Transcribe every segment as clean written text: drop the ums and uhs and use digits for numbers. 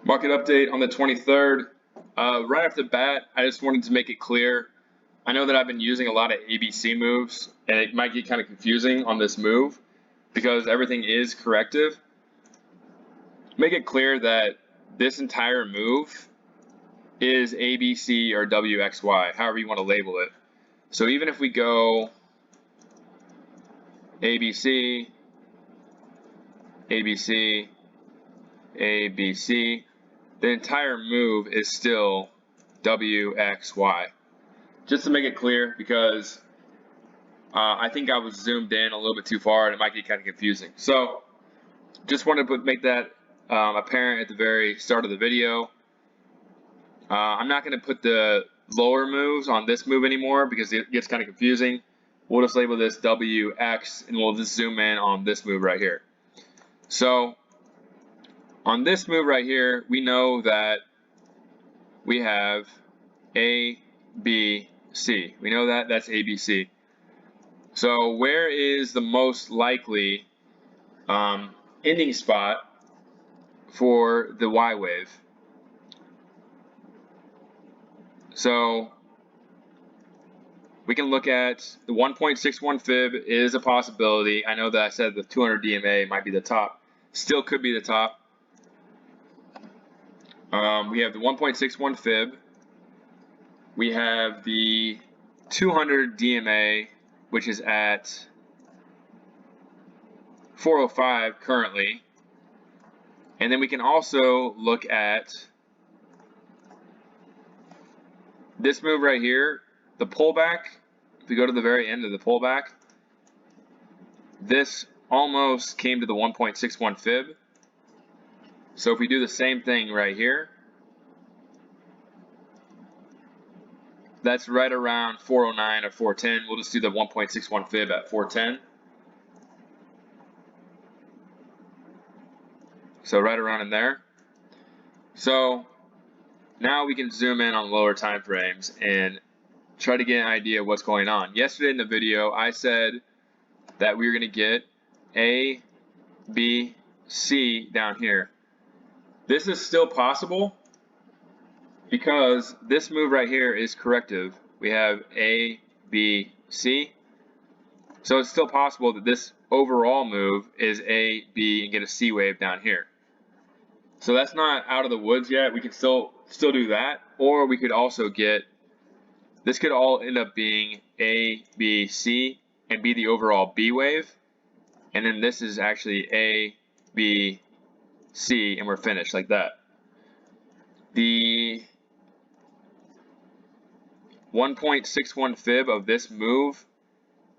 Market update on the 23rd. Right off the bat, I just wanted to make it clear. I know that I've been using a lot of ABC moves, and it might get kind of confusing on this move because everything is corrective. Make it clear that this entire move is ABC or WXY, however you want to label it. So even if we go ABC, ABC, ABC, the entire move is still WXY. Just to make it clear, because I think I was zoomed in a little bit too far and it might get kind of confusing. So just wanted to make that apparent at the very start of the video. I'm not going to put the lower moves on this move anymore because it gets kind of confusing. We'll just label this WX and we'll just zoom in on this move right here. So on this move right here, we know that we have A, B, C. We know that that's ABC. So where is the most likely ending spot for the Y wave? So we can look at the 1.61 fib is a possibility. I know that I said the 200 DMA might be the top. Still could be the top. We have the 1.61 fib. We have the 200 DMA, which is at 405 currently. And then we can also look at this move right here, the pullback. If we go to the very end of the pullback, this almost came to the 1.61 fib. So if we do the same thing right here, that's right around 409 or 410. We'll just do the 1.61 fib at 410. So right around in there. So now we can zoom in on lower time frames and try to get an idea of what's going on. Yesterday in the video, I said that we were going to get A, B, C down here. This is still possible because this move right here is corrective. We have A, B, C. So it's still possible that this overall move is A, B, and get a C wave down here. So that's not out of the woods yet. We can still do that. Or we could also get, this could all end up being A, B, C, and be the overall B wave. And then this is actually A, B, C, and we're finished like that. The 1.61 fib of this move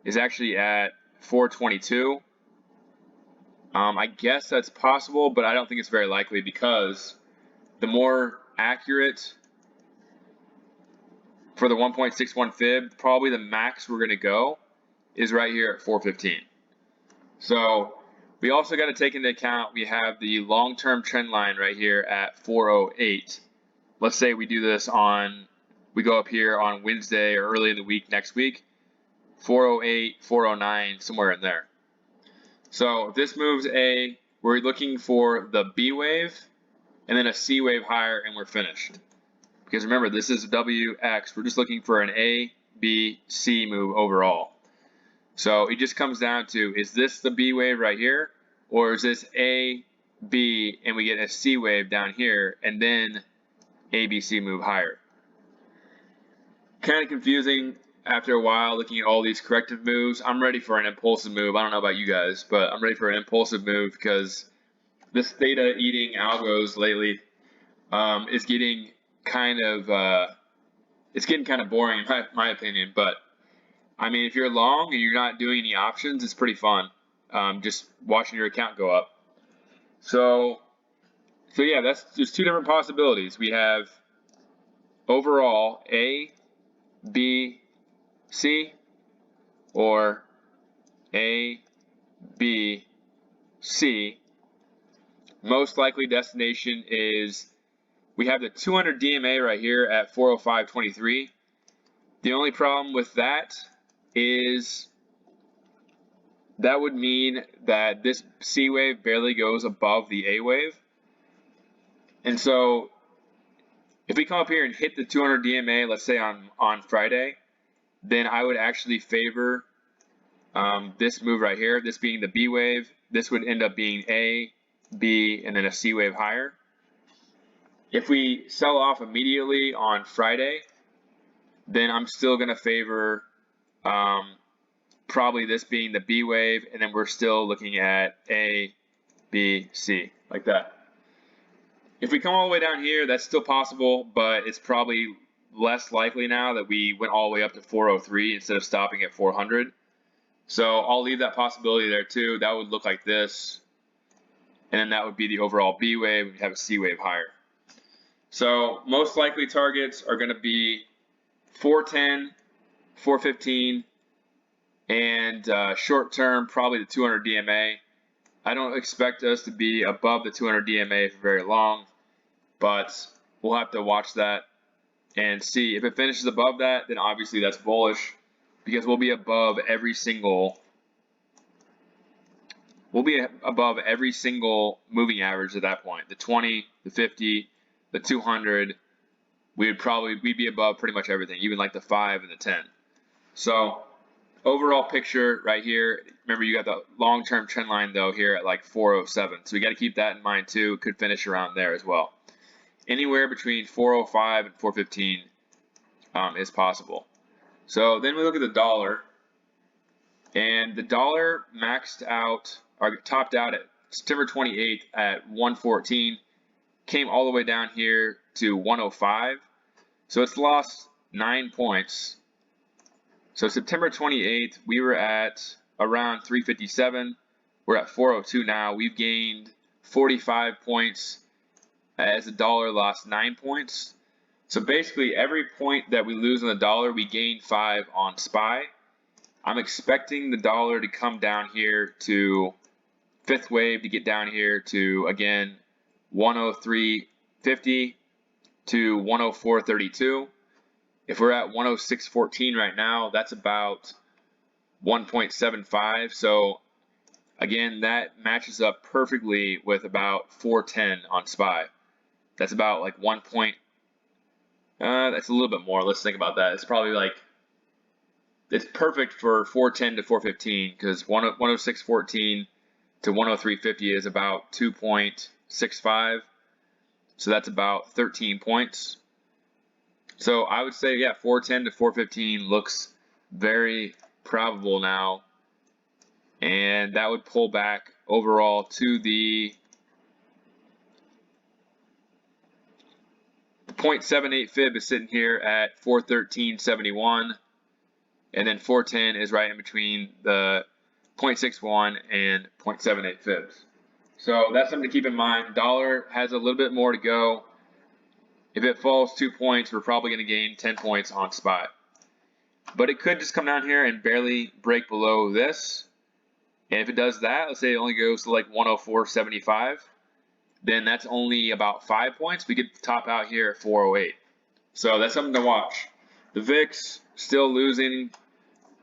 is actually at 422. I guess that's possible, but I don't think it's very likely because the more accurate for the 1.61 fib, probably the max we're going to go is right here at 415. So we also got to take into account we have the long-term trend line right here at 408. Let's say we do this on, we go up here on Wednesday or early in the week next week, 408, 409, somewhere in there. So if this moves A, we're looking for the B wave and then a C wave higher and we're finished. Because remember, this is WX, we're just looking for an A, B, C move overall. So it just comes down to, is this the B wave right here? Or is this A, B, and we get a C wave down here, and then A, B, C move higher? Kind of confusing after a while looking at all these corrective moves. I'm ready for an impulsive move. I don't know about you guys, but I'm ready for an impulsive move because this theta eating algos lately is getting kind of, it's getting kind of boring in my opinion, but I mean, if you're long and you're not doing any options, it's pretty fun. Just watching your account go up. So yeah, that's just two different possibilities. We have overall A, B, C, or A, B, C. Most likely destination is, we have the 200 DMA right here at 405.23. The only problem with that is that would mean that this C wave barely goes above the A wave. And so if we come up here and hit the 200 DMA, let's say on Friday, then I would actually favor this move right here, this being the B wave. This would end up being A, B, and then a C wave higher. If we sell off immediately on Friday, then I'm still going to favor probably this being the B wave, and then we're still looking at A, B, C, like that. If we come all the way down here, that's still possible, but it's probably less likely now that we went all the way up to 403 instead of stopping at 400. So I'll leave that possibility there too. That would look like this. And then that would be the overall B wave. We'd have a C wave higher. So most likely targets are going to be 410, 415, and short term, probably the 200 DMA. I don't expect us to be above the 200 DMA for very long, but we'll have to watch that and see. If it finishes above that, then obviously that's bullish, because we'll be above every single moving average at that point. The 20, the 50, the 200, we'd be above pretty much everything, even like the 5 and the 10. So overall picture right here, remember you got the long-term trend line though here at like 407. So we got to keep that in mind too. It could finish around there as well. Anywhere between 405 and 415 is possible. So then we look at the dollar, and the dollar maxed out or topped out at September 28th at 114, came all the way down here to 105. So it's lost 9 points. So September 28th, we were at around 357. We're at 402 now. We've gained 45 points as the dollar lost 9 points. So basically every point that we lose on the dollar, we gain 5 on SPY. I'm expecting the dollar to come down here to fifth wave, to get down here to, again, 103.50 to 104.32. If we're at 106.14 right now, that's about 1.75. So again, that matches up perfectly with about 410 on SPY. That's about like that's a little bit more. Let's think about that. It's probably like, it's perfect for 410 to 415, because 106.14 to 103.50 is about 2.65. So that's about 13 points. So I would say, yeah, 410 to 415 looks very probable now. And that would pull back overall to the 0.78 fib is sitting here at 413.71. And then 410 is right in between the 0.61 and 0.78 fibs. So that's something to keep in mind. Dollar has a little bit more to go. If it falls 2 points, we're probably going to gain 10 points on SPY. But it could just come down here and barely break below this. And if it does that, let's say it only goes to like 104.75, then that's only about 5 points. We could top out here at 408. So that's something to watch. The VIX still losing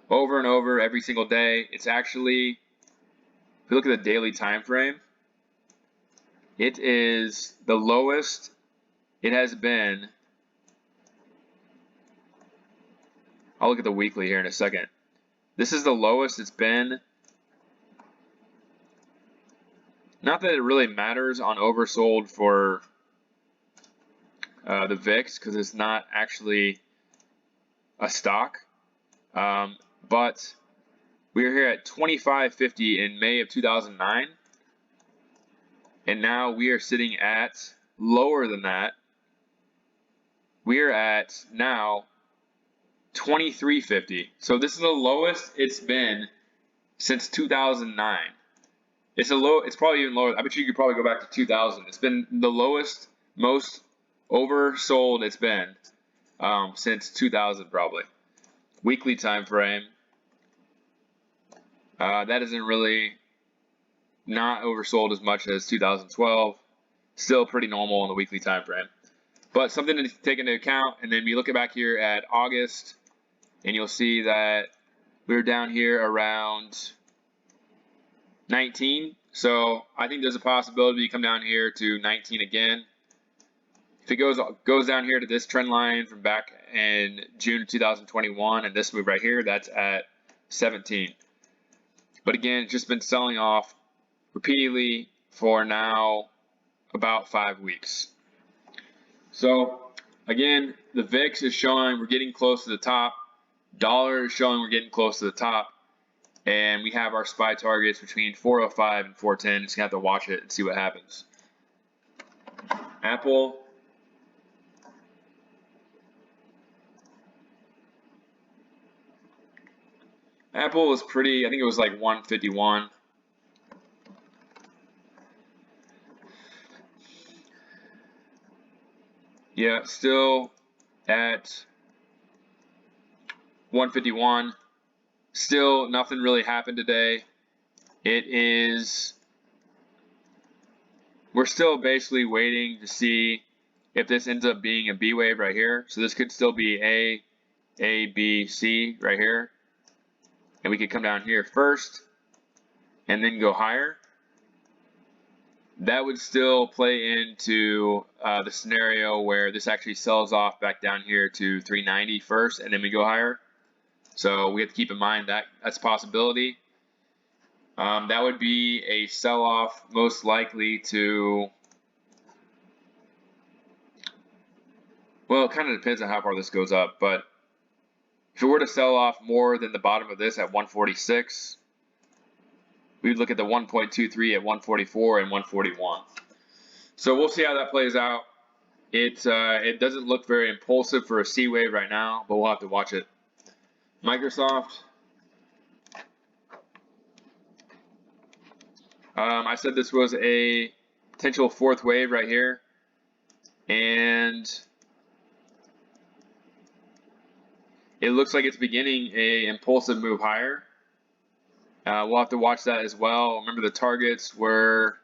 over and over every single day. It's actually, if you look at the daily time frame, it is the lowest it has been. I'll look at the weekly here in a second. This is the lowest it's been. Not that it really matters on oversold for the VIX, because it's not actually a stock. But we were here at 25.50 in May of 2009. And now we are sitting at lower than that. We are at now 23.50. So this is the lowest it's been since 2009. It's probably even lower. I bet you could probably go back to 2000. It's been the lowest, most oversold it's been since 2000 probably. Weekly time frame. That isn't really not oversold as much as 2012. Still pretty normal on the weekly time frame. But something to take into account. And then we look back here at August, and you'll see that we're down here around 19. So I think there's a possibility you come down here to 19 again. If it goes down here to this trend line from back in June 2021 and this move right here, that's at 17. But again, it's just been selling off repeatedly for now about 5 weeks. So again, the VIX is showing we're getting close to the top. Dollar is showing we're getting close to the top. And we have our SPY targets between 405 and 410. Just gonna have to watch it and see what happens. Apple. Apple was pretty, I think it was like 151. Yeah, still at 151. Still nothing really happened today. We're still basically waiting to see if this ends up being a B wave right here. So this could still be A, B, C right here. And we could come down here first and then go higher. That would still play into the scenario where this actually sells off back down here to 390 first and then we go higher. So we have to keep in mind that that's a possibility. That would be a sell-off most likely to, well, it kind of depends on how far this goes up, but if it were to sell off more than the bottom of this at 146, we would look at the 1.23 at 144 and 141. So we'll see how that plays out. It doesn't look very impulsive for a C wave right now, but we'll have to watch it. Microsoft. I said this was a potential fourth wave right here, and it looks like it's beginning a impulsive move higher. We'll have to watch that as well. Remember the targets were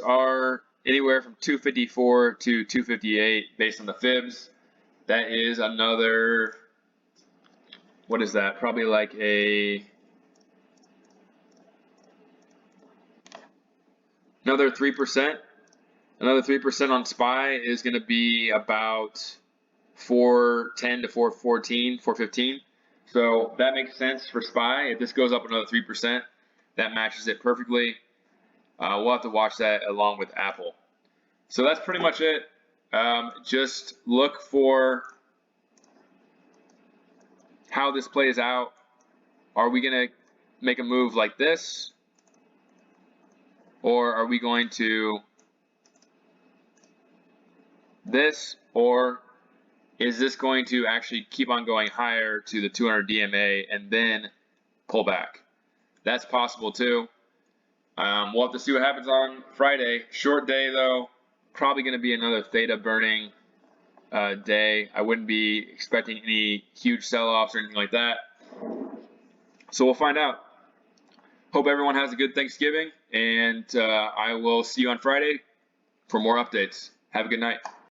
are anywhere from 254 to 258 based on the fibs. That is another, what is that? Probably like another 3%. Another 3% on SPY is going to be about 410 to 414, 415. So that makes sense for SPY. If this goes up another 3%, that matches it perfectly. We'll have to watch that along with Apple. So that's pretty much it. Just look for how this plays out. Are we going to make a move like this? Or are we going to this? Or is this going to actually keep on going higher to the 200 DMA and then pull back? That's possible too. We'll have to see what happens on Friday. Short day though. Probably going to be another theta burning day. I wouldn't be expecting any huge sell-offs or anything like that. So we'll find out. Hope everyone has a good Thanksgiving, and I will see you on Friday for more updates. Have a good night.